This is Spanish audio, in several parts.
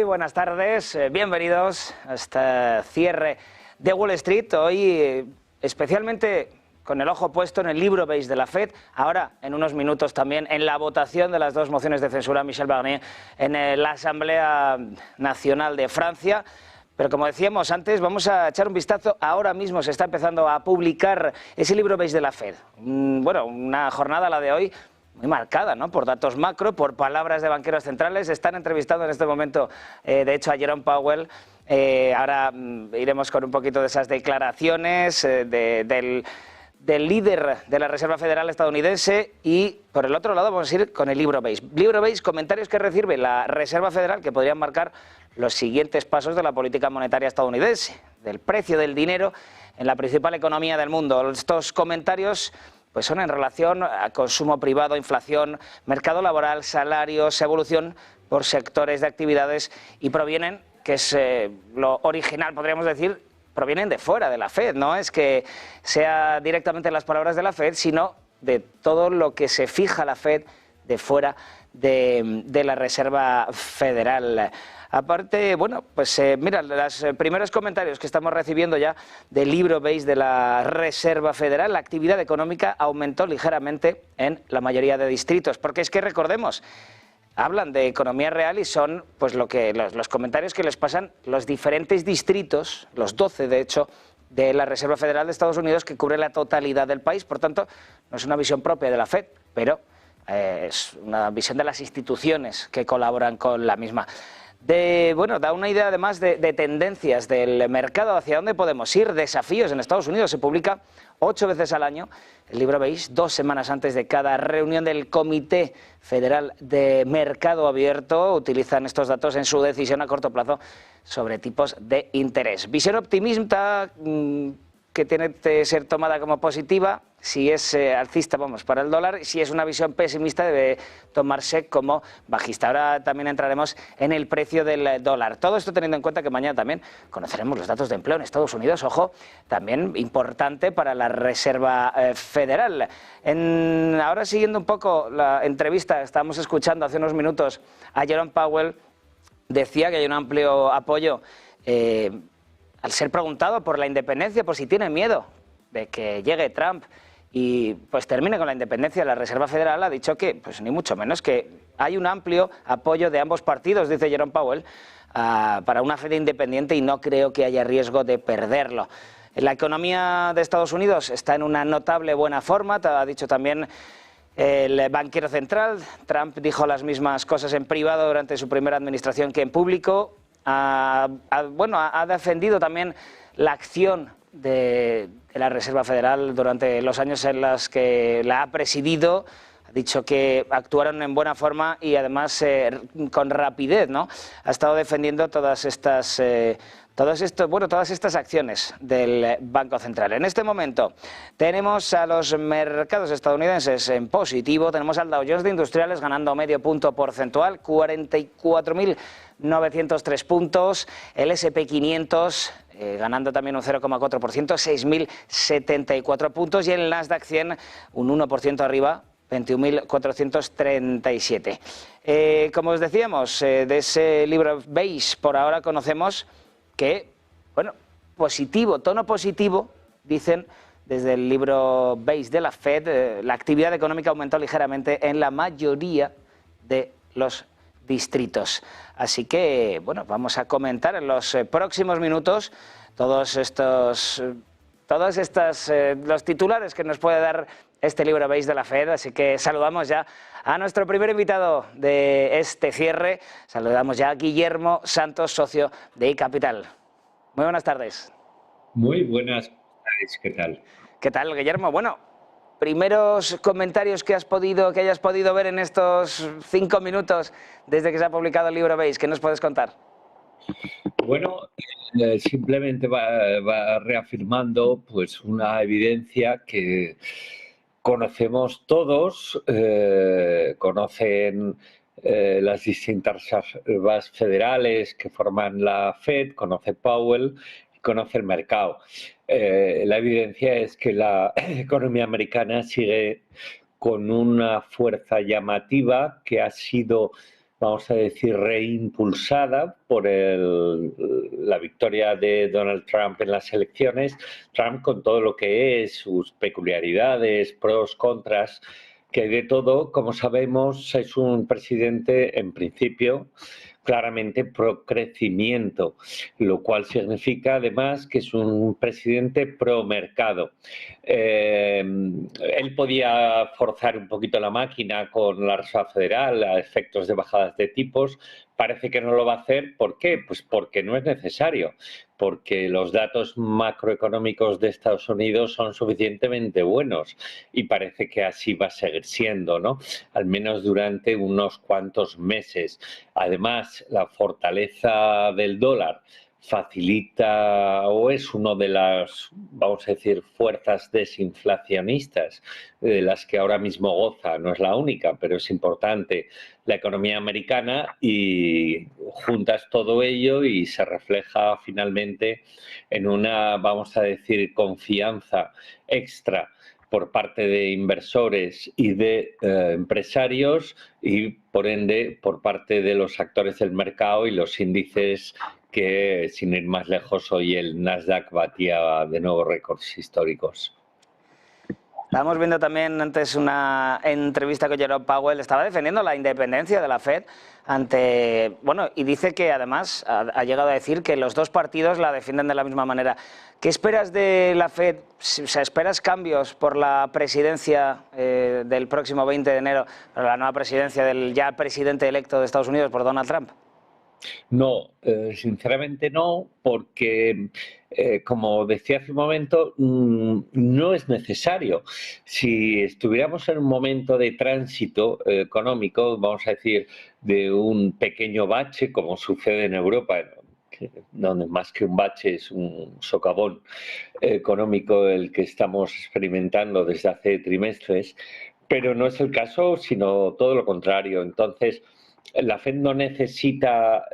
Muy buenas tardes, bienvenidos a este cierre de Wall Street. Hoy especialmente con el ojo puesto en el libro beige de la FED, ahora en unos minutos también en la votación de las dos mociones de censura a Michel Barnier en la Asamblea Nacional de Francia. Pero como decíamos antes, vamos a echar un vistazo. Ahora mismo se está empezando a publicar ese libro beige de la FED. Bueno, una jornada, la de hoy, muy marcada, ¿no?, por datos macro, por palabras de banqueros centrales. Están entrevistando en este momento, de hecho, a Jerome Powell. Ahora iremos con un poquito de esas declaraciones del líder de la Reserva Federal estadounidense, y por el otro lado vamos a ir con el libro beige. Libro beige, comentarios que recibe la Reserva Federal que podrían marcar los siguientes pasos de la política monetaria estadounidense, del precio del dinero en la principal economía del mundo. Estos comentarios pues son en relación a consumo privado, inflación, mercado laboral, salarios, evolución por sectores de actividades, y provienen, que es lo original, podríamos decir, provienen de fuera de la FED. No es que sea directamente las palabras de la FED, sino de todo lo que se fija la FED de fuera de la Reserva Federal. Aparte, bueno, pues mira, los primeros comentarios que estamos recibiendo ya del libro beige de la Reserva Federal: la actividad económica aumentó ligeramente en la mayoría de distritos, porque es que recordemos, hablan de economía real y son pues los comentarios que les pasan los diferentes distritos, los 12 de hecho, de la Reserva Federal de Estados Unidos, que cubre la totalidad del país. Por tanto, no es una visión propia de la FED, pero es una visión de las instituciones que colaboran con la misma. Bueno, da una idea además de tendencias del mercado, hacia dónde podemos ir, desafíos. En Estados Unidos se publica 8 veces al año el libro beige, 2 semanas antes de cada reunión del Comité Federal de Mercado Abierto. Utilizan estos datos en su decisión a corto plazo sobre tipos de interés. Visión optimista que tiene que ser tomada como positiva. Si es alcista, vamos, para el dólar, y si es una visión pesimista, debe tomarse como bajista. Ahora también entraremos en el precio del dólar. Todo esto teniendo en cuenta que mañana también conoceremos los datos de empleo en Estados Unidos. Ojo, también importante para la Reserva Federal. Ahora, siguiendo un poco la entrevista, estábamos escuchando hace unos minutos a Jerome Powell. Decía que hay un amplio apoyo al ser preguntado por la independencia, por si tiene miedo de que llegue Trump y pues termine con la independencia de la Reserva Federal. Ha dicho que, pues ni mucho menos, que hay un amplio apoyo de ambos partidos, dice Jerome Powell, para una Fed independiente, y no creo que haya riesgo de perderlo. La economía de Estados Unidos está en una notable buena forma, ha dicho también el banquero central. Trump dijo las mismas cosas en privado durante su primera administración que en público. Ha defendido también la acción de la Reserva Federal durante los años en los que la ha presidido. Ha dicho que actuaron en buena forma y además con rapidez, ¿no? Ha estado defendiendo todas estas acciones del Banco Central. En este momento tenemos a los mercados estadounidenses en positivo. Tenemos al Dow Jones de Industriales ganando medio punto porcentual, 44.903 puntos. El S&P 500 ganando también un 0,4%, 6.074 puntos. Y el Nasdaq 100 un 1% arriba, 21.437. Como os decíamos, de ese libro beige por ahora conocemos que, bueno, positivo, tono positivo, dicen desde el libro beige de la FED. La actividad económica aumentó ligeramente en la mayoría de los distritos. Así que, bueno, vamos a comentar en los próximos minutos los titulares que nos puede dar este libro beige de la FED. Así que saludamos ya a nuestro primer invitado de este cierre. Saludamos ya a Guillermo Santos, socio de iCapital. Muy buenas tardes. Muy buenas tardes, ¿qué tal? ¿Qué tal, Guillermo? Bueno, primeros comentarios que hayas podido ver en estos 5 minutos desde que se ha publicado el libro beige. ¿Qué nos puedes contar? Bueno, simplemente va reafirmando pues una evidencia que conocemos todos, conocen las distintas reservas federales que forman la FED, conoce Powell y conoce el mercado. La evidencia es que la economía americana sigue con una fuerza llamativa que ha sido vamos a decir, reimpulsada por la victoria de Donald Trump en las elecciones. Trump, con todo lo que es, sus peculiaridades, pros, contras, que hay de todo, como sabemos, es un presidente, en principio, claramente pro crecimiento, lo cual significa además que es un presidente pro mercado. Él podía forzar un poquito la máquina con la Reserva Federal a efectos de bajadas de tipos. Parece que no lo va a hacer. ¿Por qué? Pues porque no es necesario, porque los datos macroeconómicos de Estados Unidos son suficientemente buenos y parece que así va a seguir siendo, ¿no? Al menos durante unos cuantos meses. Además, la fortaleza del dólar facilita o es una de las, vamos a decir, fuerzas desinflacionistas de las que ahora mismo goza, no es la única, pero es importante la economía americana, y juntas todo ello y se refleja finalmente en una, vamos a decir, confianza extra por parte de inversores y de empresarios, y por ende por parte de los actores del mercado y los índices que, sin ir más lejos, hoy el Nasdaq batía de nuevo récords históricos. Estábamos viendo también antes una entrevista con Jerome Powell. Estaba defendiendo la independencia de la Fed ante, bueno, y dice que además ha llegado a decir que los dos partidos la defienden de la misma manera. ¿Qué esperas de la Fed? O sea, ¿esperas cambios por la presidencia del próximo 20 de enero, por la nueva presidencia del ya presidente electo de Estados Unidos por Donald Trump? No, sinceramente no, porque, como decía hace un momento, no es necesario. Si estuviéramos en un momento de tránsito económico, vamos a decir, de un pequeño bache, como sucede en Europa, donde más que un bache es un socavón económico el que estamos experimentando desde hace trimestres, pero no es el caso, sino todo lo contrario. Entonces, la Fed no necesita,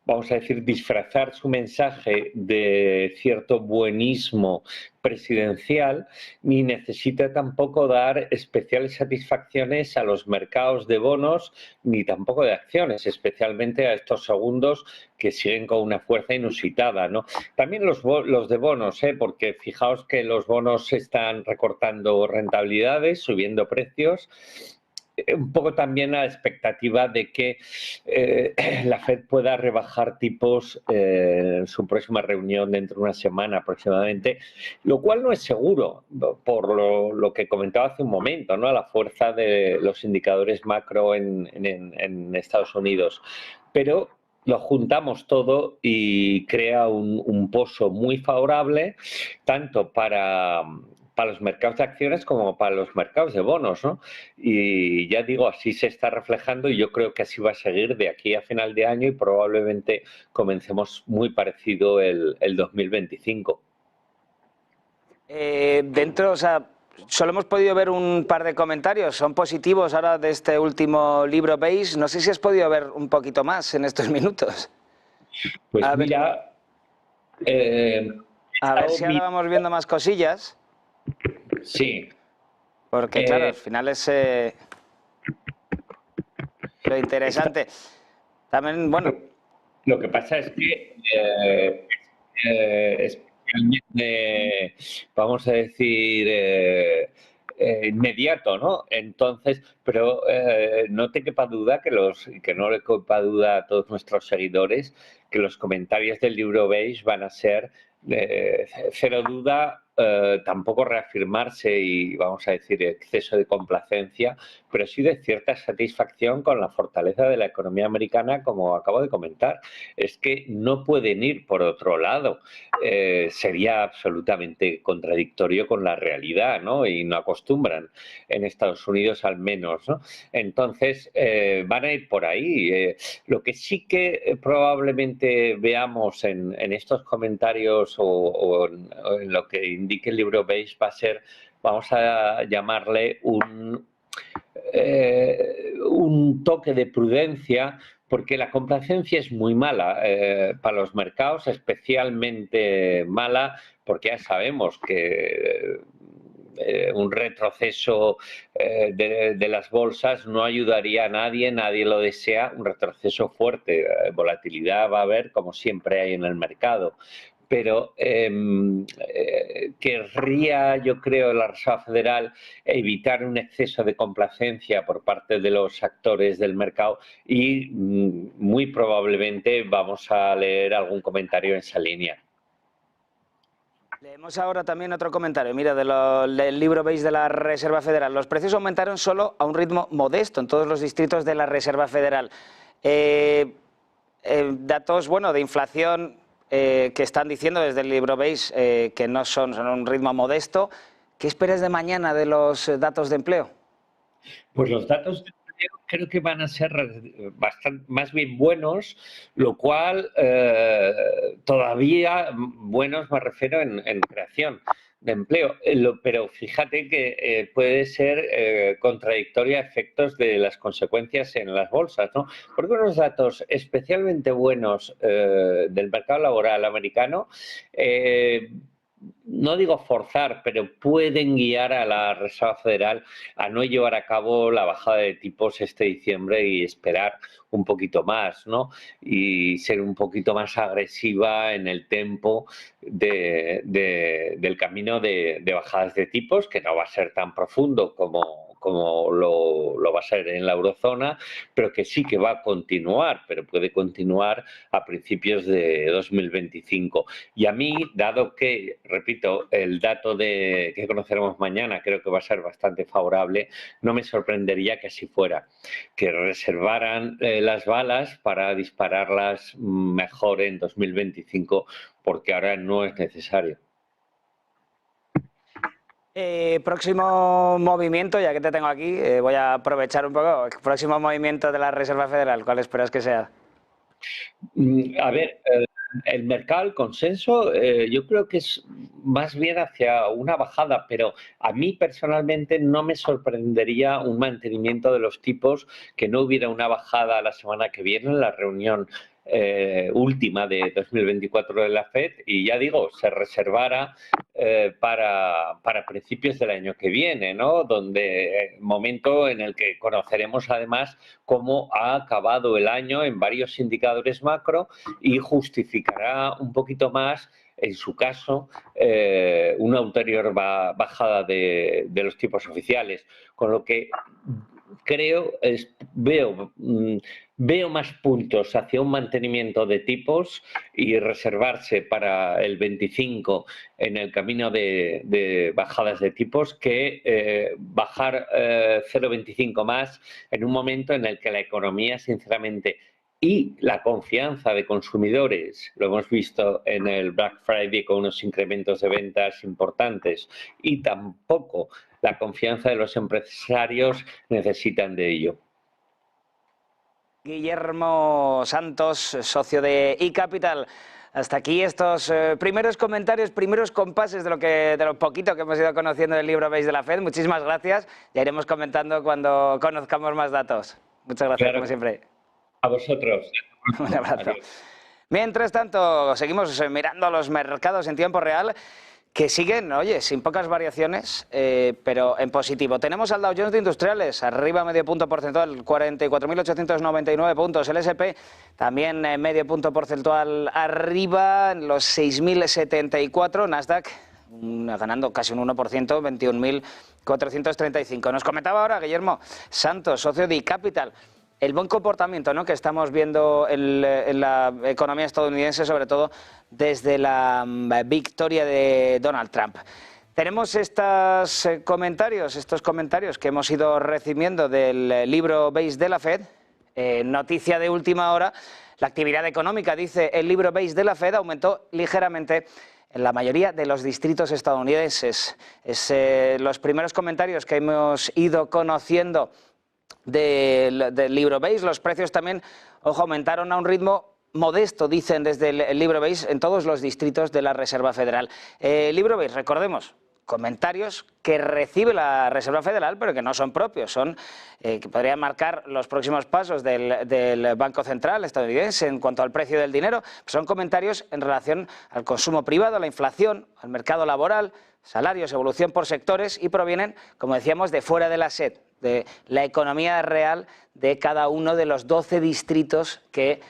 vamos a decir, disfrazar su mensaje de cierto buenismo presidencial, ni necesita tampoco dar especiales satisfacciones a los mercados de bonos, ni tampoco de acciones, especialmente a estos segundos que siguen con una fuerza inusitada, ¿no? También los de bonos, porque fijaos que los bonos están recortando rentabilidades, subiendo precios, un poco también a la expectativa de que la Fed pueda rebajar tipos en su próxima reunión dentro de una semana aproximadamente, lo cual no es seguro, por lo que comentaba hace un momento, ¿no? La fuerza de los indicadores macro en Estados Unidos. Pero lo juntamos todo y crea un pozo muy favorable, tanto para los mercados de acciones como para los mercados de bonos, ¿no? Y ya digo, así se está reflejando, y yo creo que así va a seguir de aquí a final de año, y probablemente comencemos muy parecido el 2025. O sea, solo hemos podido ver un par de comentarios, son positivos ahora de este último libro Base. No sé si has podido ver un poquito más en estos minutos. Pues mira... a ver si ahora vamos viendo más cosillas. Sí. Porque claro, al final es lo interesante. También, bueno... Lo que pasa es que especialmente, vamos a decir, inmediato, ¿no? Entonces, pero no te quepa duda que no le quepa duda a todos nuestros seguidores que los comentarios del libro Beige van a ser, cero duda, tampoco reafirmarse y, vamos a decir, exceso de complacencia, pero sí de cierta satisfacción con la fortaleza de la economía americana, como acabo de comentar. Es que no pueden ir por otro lado. Sería absolutamente contradictorio con la realidad, ¿no? Y no acostumbran, en Estados Unidos al menos, ¿no? Entonces, van a ir por ahí. Lo que sí que probablemente veamos en estos comentarios o en lo que indique el libro Beige va a ser, vamos a llamarle un toque de prudencia, porque la complacencia es muy mala para los mercados, especialmente mala porque ya sabemos que un retroceso de las bolsas no ayudaría a nadie, nadie lo desea, un retroceso fuerte. Volatilidad va a haber, como siempre hay en el mercado. Pero querría, yo creo, la Reserva Federal evitar un exceso de complacencia por parte de los actores del mercado y muy probablemente vamos a leer algún comentario en esa línea. Leemos ahora también otro comentario, mira, del libro Base de la Reserva Federal. Los precios aumentaron solo a un ritmo modesto en todos los distritos de la Reserva Federal. Datos, bueno, de inflación que están diciendo desde el libro Base que no son a un ritmo modesto. ¿Qué esperas de mañana de los datos de empleo? Pues los datos de empleo creo que van a ser más bien buenos, lo cual todavía buenos me refiero en creación de empleo, pero fíjate que puede ser contradictoria a efectos de las consecuencias en las bolsas, ¿no? Porque unos datos especialmente buenos del mercado laboral americano no digo forzar, pero pueden guiar a la Reserva Federal a no llevar a cabo la bajada de tipos este diciembre y esperar un poquito más, ¿no? Y ser un poquito más agresiva en el tempo del camino de bajadas de tipos, que no va a ser tan profundo como lo va a ser en la eurozona, pero que sí que va a continuar, pero puede continuar a principios de 2025. Y a mí, dado que, repito, el dato que conoceremos mañana creo que va a ser bastante favorable, no me sorprendería que así fuera, que reservaran las balas para dispararlas mejor en 2025, porque ahora no es necesario. Próximo movimiento, ya que te tengo aquí, voy a aprovechar un poco. Próximo movimiento de la Reserva Federal, ¿cuál esperas que sea? A ver, el mercado, el consenso, yo creo que es más bien hacia una bajada, pero a mí personalmente no me sorprendería un mantenimiento de los tipos, que no hubiera una bajada la semana que viene en la reunión última de 2024 de la FED, y ya digo, se reservara para principios del año que viene, ¿no? Momento en el que conoceremos además cómo ha acabado el año en varios indicadores macro y justificará un poquito más, en su caso, una ulterior bajada de los tipos oficiales, con lo que veo más puntos hacia un mantenimiento de tipos y reservarse para el 25 en el camino de bajadas de tipos que bajar 0,25 más en un momento en el que la economía, sinceramente, y la confianza de consumidores, lo hemos visto en el Black Friday con unos incrementos de ventas importantes, y tampoco la confianza de los empresarios necesitan de ello. Guillermo Santos, socio de eCapital. Hasta aquí estos primeros comentarios, primeros compases de lo poquito que hemos ido conociendo del libro Base de la FED. Muchísimas gracias. Ya iremos comentando cuando conozcamos más datos. Muchas gracias, como siempre. A vosotros. Un abrazo. Mientras tanto, seguimos mirando los mercados en tiempo real, que siguen, oye, sin pocas variaciones, pero en positivo. Tenemos al Dow Jones de Industriales, arriba medio punto porcentual, 44.899 puntos. El S&P también medio punto porcentual arriba, en los 6.074. Nasdaq ganando casi un 1%, 21.435. Nos comentaba ahora Guillermo Santos, socio de eCapital, el buen comportamiento, ¿no?, que estamos viendo en la economía estadounidense, sobre todo desde la victoria de Donald Trump. Tenemos estos comentarios que hemos ido recibiendo del libro Base de la FED. Noticia de última hora: la actividad económica, dice el libro Base de la FED, aumentó ligeramente en la mayoría de los distritos estadounidenses. Los primeros comentarios que hemos ido conociendo del libro Base. Los precios también, ojo, aumentaron a un ritmo modesto, dicen desde el libro Base, en todos los distritos de la Reserva Federal. Libro Base, recordemos, comentarios que recibe la Reserva Federal, pero que no son propios, son que podrían marcar los próximos pasos del Banco Central estadounidense en cuanto al precio del dinero. Son comentarios en relación al consumo privado, a la inflación, al mercado laboral. salarios, evolución por sectores y provienen, como decíamos, de fuera de la SED, de la economía real de cada uno de los 12 distritos que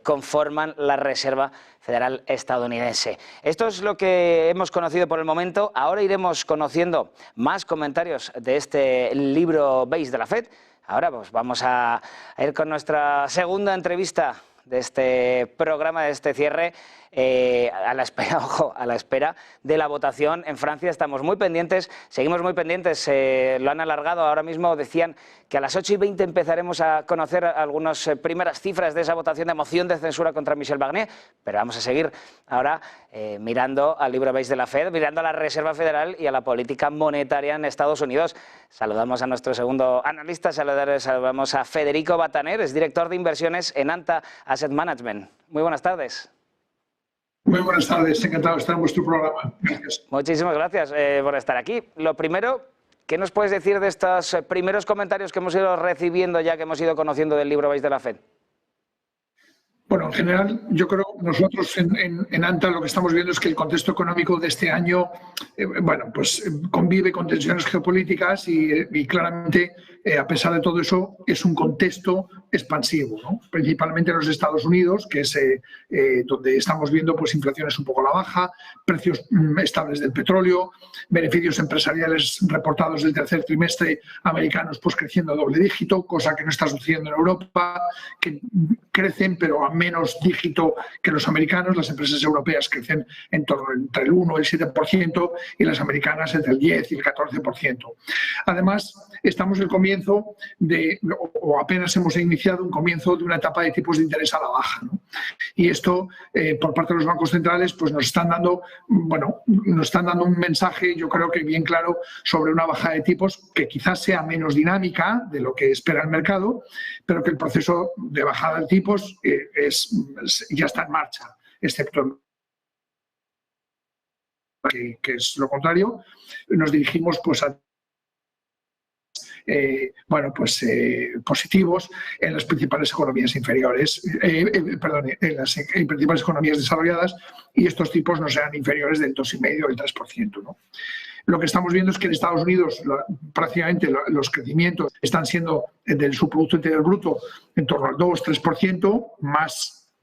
conforman la Reserva Federal estadounidense. Esto es lo que hemos conocido por el momento. Ahora iremos conociendo más comentarios de este libro Base de la Fed. Ahora pues vamos a ir con nuestra segunda entrevista de este programa, de este cierre, a la espera, ojo, a la espera de la votación en Francia. Estamos muy pendientes, seguimos muy pendientes, lo han alargado, ahora mismo decían que a las 8:20 empezaremos a conocer algunas primeras cifras de esa votación de moción de censura contra Michel Barnier, pero vamos a seguir ahora mirando al libro Base de la Fed, mirando a la Reserva Federal y a la política monetaria en Estados Unidos. Saludamos a nuestro segundo analista, saludamos a Federico Bataner, es director de inversiones en Anta Asset Management. Muy buenas tardes. Muy buenas tardes, encantado de estar en vuestro programa. Gracias. Muchísimas gracias por estar aquí. Lo primero, ¿qué nos puedes decir de estos primeros comentarios que hemos ido recibiendo ya que hemos ido conociendo del libro Base de la Fed? Bueno, en general, yo creo que nosotros en ANTA lo que estamos viendo es que el contexto económico de este año, convive con tensiones geopolíticas y claramente, a pesar de todo eso, es un contexto expansivo, ¿no? Principalmente en los Estados Unidos, que es donde estamos viendo pues inflaciones un poco a la baja, precios estables del petróleo, beneficios empresariales reportados del tercer trimestre americanos pues creciendo a doble dígito, cosa que no está sucediendo en Europa, que crecen pero a menos dígito que los americanos. Las empresas europeas crecen en torno entre el 1 y el 7% y las americanas entre el 10 y el 14%. Además, estamos en el comienzo o apenas hemos iniciado un comienzo de una etapa de tipos de interés a la baja, ¿no? Y esto, por parte de los bancos centrales, pues nos están dando un mensaje, yo creo que bien claro, sobre una bajada de tipos que quizás sea menos dinámica de lo que espera el mercado, pero que el proceso de bajada de tipos ya está en marcha, excepto que es lo contrario. Nos dirigimos pues a positivos en las principales economías inferiores, en las principales economías desarrolladas, y estos tipos no serán inferiores del 2,5 o el 3%, ¿no? Lo que estamos viendo es que en Estados Unidos prácticamente los crecimientos están siendo del su Producto Interior Bruto en torno al 2-3%,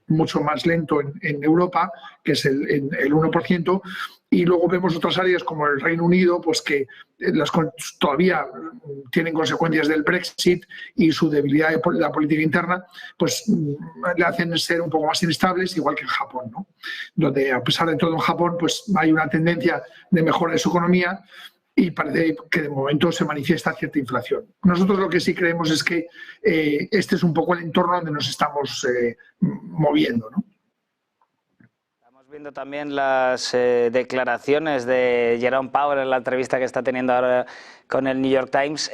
mucho más lento en Europa, que es el 1%, y luego vemos otras áreas como el Reino Unido, pues que todavía tienen consecuencias del Brexit y su debilidad de la política interna, pues le hacen ser un poco más inestables, igual que en Japón, ¿no? Donde, a pesar de todo, en Japón pues hay una tendencia de mejora de su economía y parece que de momento se manifiesta cierta inflación. Nosotros lo que sí creemos es que este es un poco el entorno donde nos estamos moviendo, ¿no? Estamos viendo también las declaraciones de Jerome Powell en la entrevista que está teniendo ahora con el New York Times.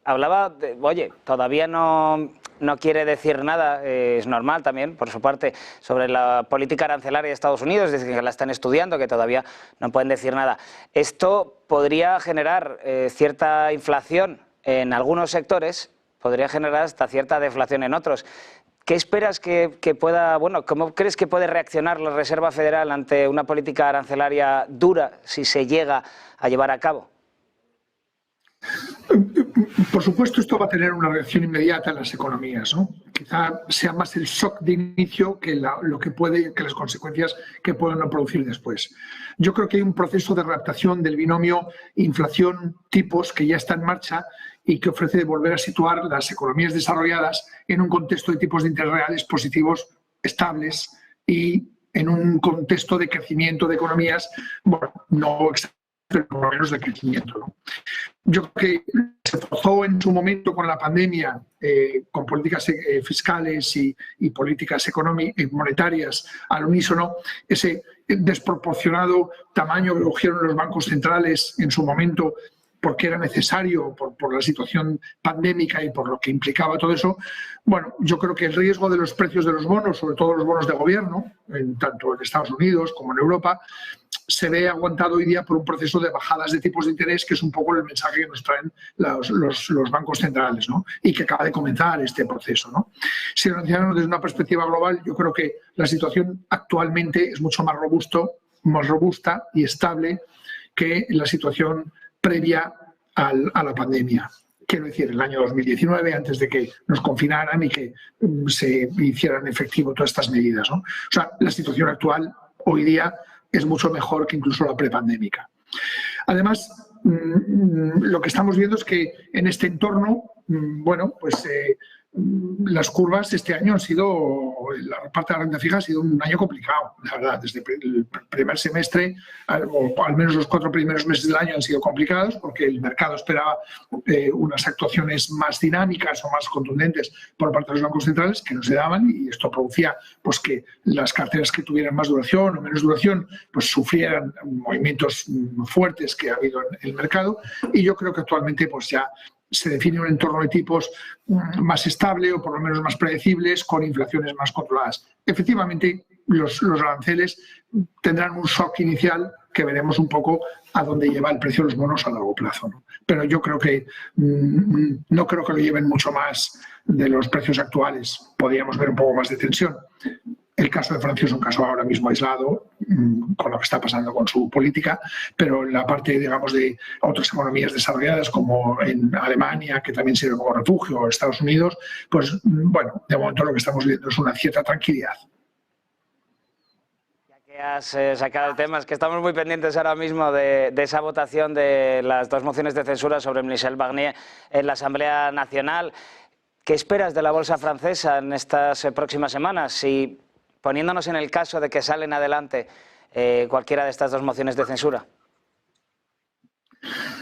Hablaba de, oye, todavía no quiere decir nada, es normal también, por su parte, sobre la política arancelaria de Estados Unidos, es decir, que la están estudiando, que todavía no pueden decir nada. Esto podría generar cierta inflación en algunos sectores, podría generar hasta cierta deflación en otros. ¿Qué esperas que pueda, cómo crees que puede reaccionar la Reserva Federal ante una política arancelaria dura si se llega a llevar a cabo? Por supuesto, esto va a tener una reacción inmediata en las economías, ¿no? Quizá sea más el shock de inicio que las consecuencias que puedan producir después. Yo creo que hay un proceso de readaptación del binomio inflación-tipos que ya está en marcha y que ofrece volver a situar las economías desarrolladas en un contexto de tipos de interés reales positivos, estables, y en un contexto de crecimiento de economías, no pero por lo menos de crecimiento, ¿no? Yo creo que se forzó en su momento con la pandemia, con políticas fiscales y políticas monetarias al unísono, ese desproporcionado tamaño que cogieron los bancos centrales en su momento, porque era necesario por la situación pandémica y por lo que implicaba todo eso. Bueno, yo creo que el riesgo de los precios de los bonos, sobre todo los bonos de gobierno, tanto en Estados Unidos como en Europa, se ve aguantado hoy día por un proceso de bajadas de tipos de interés, que es un poco el mensaje que nos traen los bancos centrales, ¿no? Y que acaba de comenzar este proceso, ¿no? Si lo analizamos desde una perspectiva global, yo creo que la situación actualmente es mucho más robusta y estable, y en un contexto de crecimiento de economías, y que cada vez comienza este proceso. Nosotros lo que sí creemos es que este es un poco el entorno donde nos estamos moviendo, ¿no? que la situación previa a la pandemia. Quiero decir, el año 2019, antes de que nos confinaran y que se hicieran efectivo todas estas medidas, ¿no? O sea, la situación actual hoy día es mucho mejor que incluso la prepandémica. Además, lo que estamos viendo es que en este entorno, bueno, pues las curvas este año han sido, la parte de la renta fija ha sido un año complicado, la verdad. Desde el primer semestre, o al menos los 4 primeros meses del año han sido complicados porque el mercado esperaba unas actuaciones más dinámicas o más contundentes por parte de los bancos centrales que no se daban, y esto producía pues que las carteras que tuvieran más duración o menos duración pues sufrieran movimientos fuertes que ha habido en el mercado, y yo creo que actualmente pues ya se define un entorno de tipos más estable o por lo menos más predecibles, con inflaciones más controladas. Efectivamente, los aranceles tendrán un shock inicial que veremos un poco a dónde lleva el precio de los bonos a largo plazo, ¿no? Pero yo creo que no creo que lo lleven mucho más de los precios actuales. Podríamos ver un poco más de tensión. El caso de Francia es un caso ahora mismo aislado con lo que está pasando con su política, pero la parte, digamos, de otras economías desarrolladas como en Alemania, que también sirve como refugio, o Estados Unidos, pues bueno, de momento lo que estamos viendo es una cierta tranquilidad. Ya que has sacado el tema, es que estamos muy pendientes ahora mismo de esa votación de las 2 mociones de censura sobre Michel Barnier en la Asamblea Nacional. ¿Qué esperas de la bolsa francesa en estas próximas semanas? Si poniéndonos en el caso de que salen adelante cualquiera de estas 2 mociones de censura.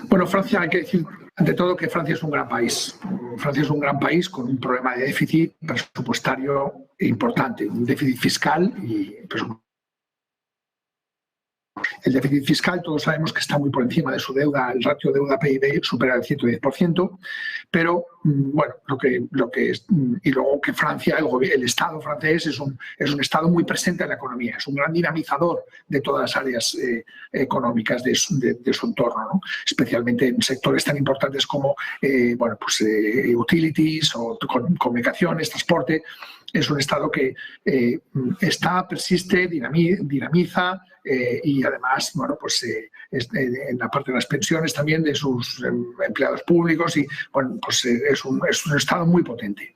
Bueno, Francia, hay que decir ante todo que Francia es un gran país. Francia es un gran país con un problema de déficit presupuestario importante, un déficit fiscal y presupuestario. El déficit fiscal, todos sabemos que está muy por encima de su deuda, el ratio deuda-PIB supera el 110%, pero bueno, lo que es, y luego que Francia, el Estado francés es un Estado muy presente en la economía, es un gran dinamizador de todas las áreas económicas de su entorno, ¿no? Persiguiente en sectores tan importantes como bueno, pues, utilities o comunicaciones, transporte. Es un Estado que persiste, dinamiza y además, bueno, pues en la parte de las pensiones también de sus empleados públicos, y bueno, pues es un Estado muy potente.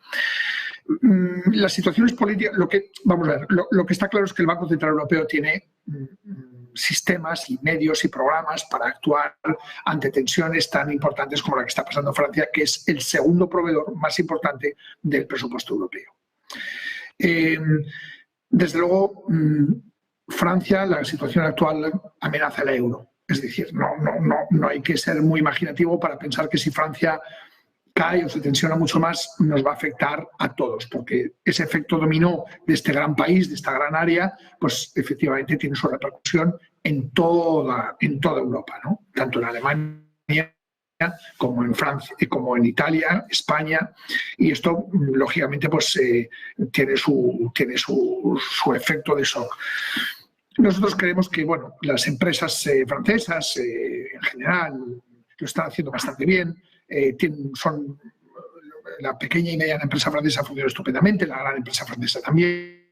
Las situaciones políticas, vamos a ver, lo que está claro es que el Banco Central Europeo tiene sistemas y medios y programas para actuar ante tensiones tan importantes como la que está pasando en Francia, que es el segundo proveedor más importante del presupuesto europeo. Desde luego, Francia, la situación actual amenaza el euro. Es decir, no hay que ser muy imaginativo para pensar que si Francia cae o se tensiona mucho más, nos va a afectar a todos, porque ese efecto dominó de este gran país, de esta gran área, pues efectivamente tiene su repercusión en toda Europa, ¿no? Tanto en Alemania como en Francia, como en Italia, España, y esto lógicamente pues tiene su efecto de shock. Nosotros creemos que bueno, las empresas francesas en general lo están haciendo bastante bien. Son la pequeña y mediana empresa francesa funciona estupendamente, la gran empresa francesa también.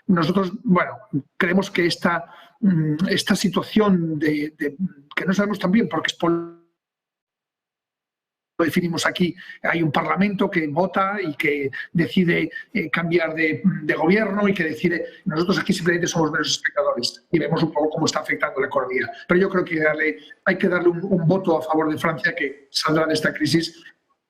Nosotros, bueno, creemos que esta situación que no sabemos también porque es lo definimos aquí, hay un parlamento que vota y que decide cambiar de gobierno y que decide. Nosotros aquí simplemente somos meros espectadores y vemos un poco cómo está afectando la economía. Pero yo creo que hay que darle un voto a favor de Francia, que saldrá de esta crisis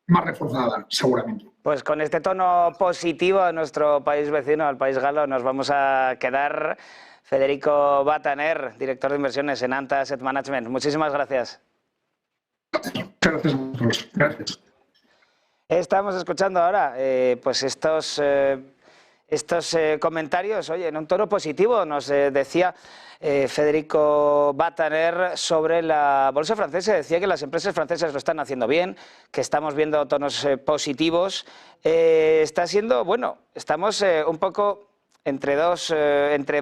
más reforzada, seguramente. Pues con este tono positivo a nuestro país vecino, al país galo, nos vamos a quedar. Federico Bataner, director de inversiones en Anta Asset Management. Muchísimas gracias. Muchas gracias a vosotros. Gracias. Estamos escuchando ahora pues estos comentarios, oye, en un tono positivo. Nos decía Federico Bataner sobre la bolsa francesa. Decía que las empresas francesas lo están haciendo bien, que estamos viendo tonos positivos. Está siendo, bueno, estamos un poco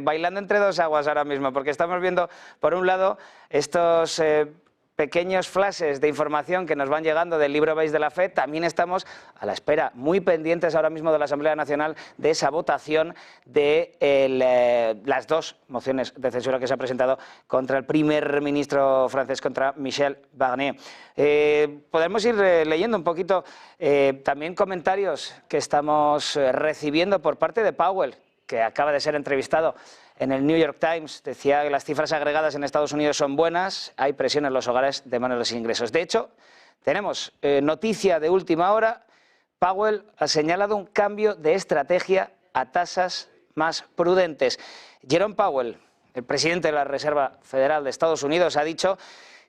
bailando entre 2 aguas ahora mismo, porque estamos viendo, por un lado, estos pequeños flashes de información que nos van llegando del libro Beige de la FED. También estamos a la espera, muy pendientes ahora mismo de la Asamblea Nacional, de esa votación de las dos mociones de censura que se ha presentado contra el primer ministro francés, contra Michel Barnier. Podemos ir leyendo un poquito también comentarios que estamos recibiendo por parte de Powell, que acaba de ser entrevistado en el New York Times. Decía que las cifras agregadas en Estados Unidos son buenas, hay presión en los hogares de menores ingresos. De hecho, tenemos noticia de última hora. Powell ha señalado un cambio de estrategia a tasas más prudentes. Jerome Powell, el presidente de la Reserva Federal de Estados Unidos, ha dicho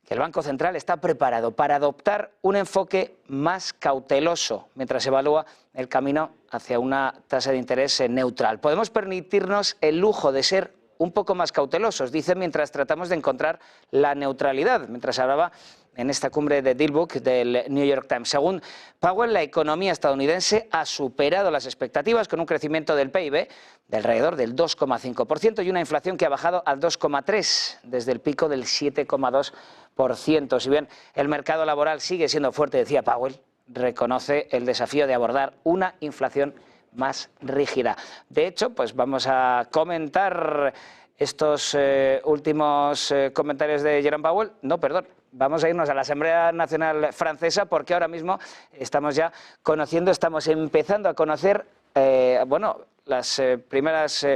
que el Banco Central está preparado para adoptar un enfoque más cauteloso mientras evalúa el camino hacia una tasa de interés neutral. Podemos permitirnos el lujo de ser un poco más cautelosos, dice, mientras tratamos de encontrar la neutralidad, mientras hablaba en esta cumbre de Deal Book del New York Times. Según Powell, la economía estadounidense ha superado las expectativas con un crecimiento del PIB de alrededor del 2,5% y una inflación que ha bajado al 2,3% desde el pico del 7,2%. Si bien el mercado laboral sigue siendo fuerte, decía Powell, reconoce el desafío de abordar una inflación más rígida. De hecho, pues vamos a comentar estos últimos comentarios de Jerome Powell. No, perdón. Vamos a irnos a la Asamblea Nacional Francesa porque ahora mismo estamos ya conociendo, estamos empezando a conocer, bueno, las primeras,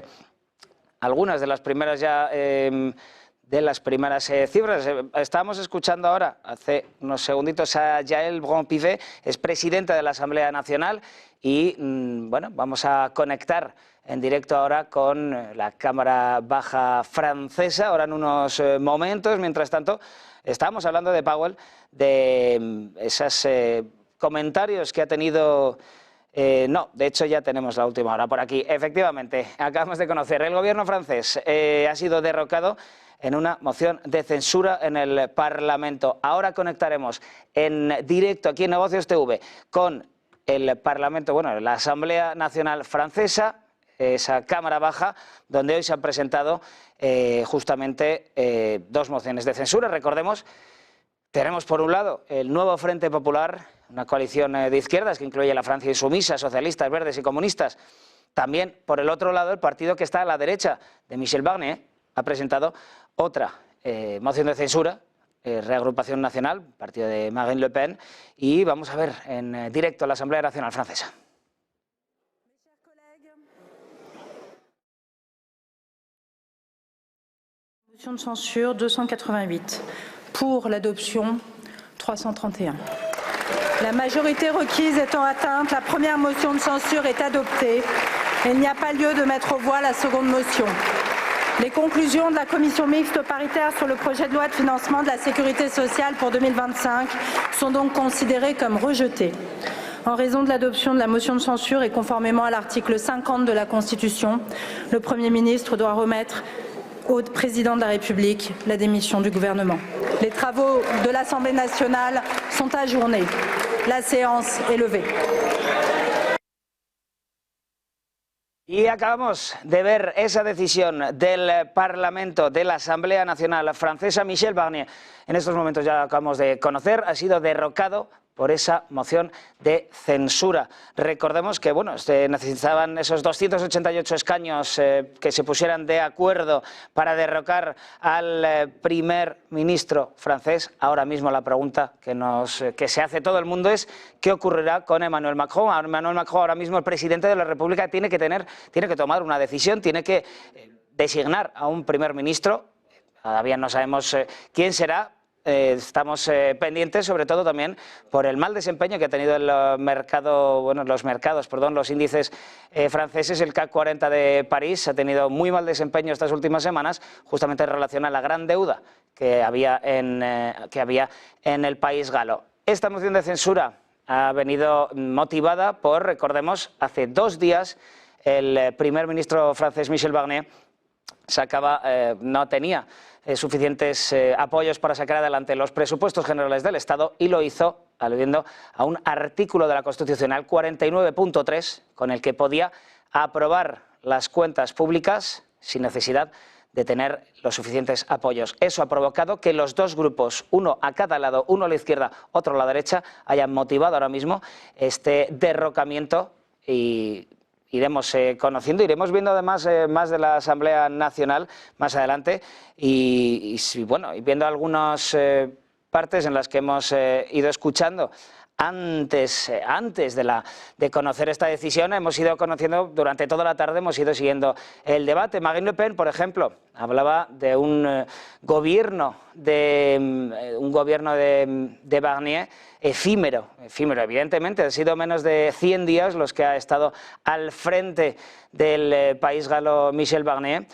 algunas de las primeras ya, de las primeras cifras. Estábamos escuchando ahora, hace unos segunditos, a Yael Braun-Pivet, es presidenta de la Asamblea Nacional y, bueno, vamos a conectar en directo ahora con la Cámara Baja francesa, ahora en unos momentos. Mientras tanto, estábamos hablando de Powell, de esos comentarios que ha tenido. No, de hecho ya tenemos la última hora por aquí. Efectivamente, acabamos de conocer, el gobierno francés ha sido derrocado en una moción de censura en el Parlamento. Ahora conectaremos en directo aquí en Negocios TV con el Parlamento, bueno, la Asamblea Nacional Francesa, esa Cámara Baja, donde hoy se han presentado justamente dos mociones de censura. Recordemos, tenemos por un lado el Nuevo Frente Popular, una coalición de izquierdas que incluye a la Francia Insumisa, socialistas, verdes y comunistas. También, por el otro lado, el partido que está a la derecha de Michel Barnier ha presentado otra moción de censura, Reagrupación Nacional, partido de Marine Le Pen, y vamos a ver en directo la Asamblea Nacional Francesa. Motion de censure 288. Pour l'adoption 331. La majorité requise étant atteinte, la première motion de censure est adoptée. Il n'y a pas lieu de mettre aux voix la seconde motion. Les conclusions de la commission mixte paritaire sur le projet de loi de financement de la sécurité sociale pour 2025 sont donc considérées comme rejetées. En raison de l'adoption de la motion de censure et conformément à l'article 50 de la Constitution, le Premier ministre doit remettre au président de la République la démission du gouvernement. Les travaux de l'Assemblée nationale sont ajournés. La séance est levée. Y acabamos de ver esa decisión del Parlamento, de la Asamblea Nacional Francesa. Michel Barnier, en estos momentos ya acabamos de conocer, ha sido derrocado por esa moción de censura. Recordemos que, bueno, se necesitaban esos 288 escaños que se pusieran de acuerdo para derrocar al primer ministro francés. Ahora mismo la pregunta que se hace todo el mundo es ¿qué ocurrirá con Emmanuel Macron? Emmanuel Macron, ahora mismo el presidente de la República, tiene que tomar una decisión, tiene que designar a un primer ministro. Todavía no sabemos quién será. Estamos pendientes, sobre todo también por el mal desempeño que ha tenido el mercado, bueno, los índices franceses. El CAC 40 de París ha tenido muy mal desempeño estas últimas semanas, justamente en relación a la gran deuda que había en el país galo. Esta moción de censura ha venido motivada por, recordemos, hace 2 días el primer ministro francés Michel Barnier no tenía suficientes apoyos para sacar adelante los presupuestos generales del Estado y lo hizo aludiendo a un artículo de la Constitucional 49.3 con el que podía aprobar las cuentas públicas sin necesidad de tener los suficientes apoyos. Eso ha provocado que los dos grupos, uno a cada lado, uno a la izquierda, otro a la derecha, hayan motivado ahora mismo este derrocamiento y iremos conociendo, iremos viendo además más de la Asamblea Nacional más adelante y viendo algunas partes en las que hemos ido escuchando. Antes de conocer esta decisión, hemos ido conociendo durante toda la tarde, hemos ido siguiendo el debate. Marine Le Pen, por ejemplo, hablaba de un gobierno de Barnier efímero, evidentemente. Han sido menos de 100 días los que ha estado al frente del país galo Michel Barnier